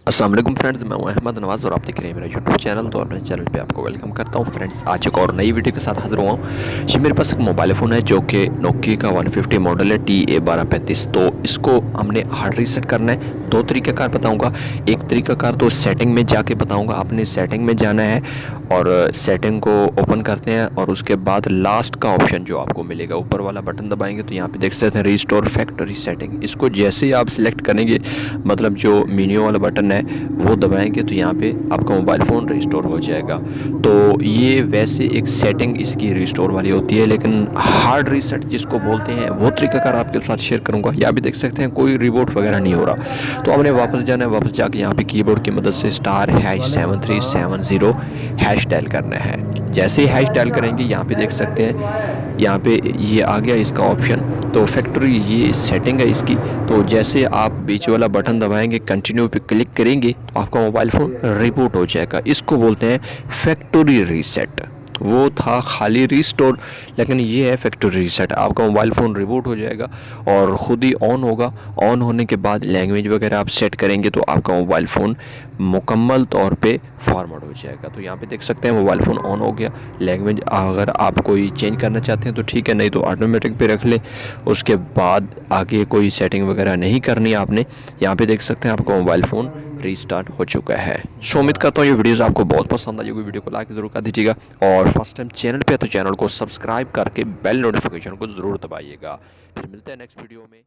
अस्सलाम वालेकुम फ्रेंड्स, मैं हूं अहमद नवाज़ और आप देख रहे हैं मेरा यूट्यूब चैनल। तो अपने चैनल पे आपको वेलकम करता हूं। फ्रेंड्स, आज एक और नई वीडियो के साथ हाजिर हुआ हूं। जी, मेरे पास एक मोबाइल फ़ोन है जो कि नोकिया का 150 मॉडल है TA 1235। तो इसको हमने हार्ड रीसेट करना है। दो तरीक़ाकार बताऊंगा। एक तरीक़ाकार तो सेटिंग में जाके बताऊंगा। आपने सेटिंग में जाना है और सेटिंग को ओपन करते हैं और उसके बाद लास्ट का ऑप्शन जो आपको मिलेगा, ऊपर वाला बटन दबाएंगे तो यहाँ पे देख सकते हैं रिस्टोर फैक्ट्री सेटिंग। इसको जैसे ही आप सिलेक्ट करेंगे, मतलब जो मीन्यू वाला बटन है वो दबाएंगे तो यहाँ पे आपका मोबाइल फ़ोन रिस्टोर हो जाएगा। तो ये वैसे एक सेटिंग इसकी रिस्टोर वाली होती है, लेकिन हार्ड रीसेट जिसको बोलते हैं वो तरीक़ाकार आपके साथ शेयर करूँगा। यहाँ भी देख सकते हैं कोई रिबूट वगैरह नहीं हो रहा। तो हमने वापस जाना है। वापस जाके यहाँ पे कीबोर्ड की मदद से *#7370 हैश डायल करना है। जैसे ही हैश डायल करेंगे यहाँ पे देख सकते हैं, यहाँ पे ये आ गया इसका ऑप्शन। तो फैक्ट्री ये सेटिंग है इसकी। तो जैसे आप बीच वाला बटन दबाएंगे, कंटिन्यू पे क्लिक करेंगे तो आपका मोबाइल फ़ोन रिबूट हो जाएगा। इसको बोलते हैं फैक्ट्री रीसेट। वो था खाली रिस्टोर, लेकिन ये है फैक्ट्री रीसेट। आपका मोबाइल फ़ोन रिबूट हो जाएगा और ख़ुद ही ऑन होगा। ऑन होने के बाद लैंग्वेज वगैरह आप सेट करेंगे तो आपका मोबाइल फ़ोन मुकम्मल तौर पे फॉर्मेट हो जाएगा। तो यहाँ पे देख सकते हैं मोबाइल फ़ोन ऑन हो गया। लैंग्वेज अगर आप कोई चेंज करना चाहते हैं तो ठीक है, नहीं तो ऑटोमेटिक पे रख लें। उसके बाद आगे कोई सेटिंग वगैरह नहीं करनी है आपने। यहाँ पे देख सकते हैं आपका मोबाइल फ़ोन रीस्टार्ट हो चुका है। सो उम्मीद करता हूँ ये वीडियोस आपको बहुत पसंद आई होगी। वीडियो को लाइक ज़रूर कर दीजिएगा और फर्स्ट टाइम चैनल पे है तो चैनल को सब्सक्राइब करके बेल नोटिफिकेशन को ज़रूर दबाइएगा। फिर मिलते हैं नेक्स्ट वीडियो में।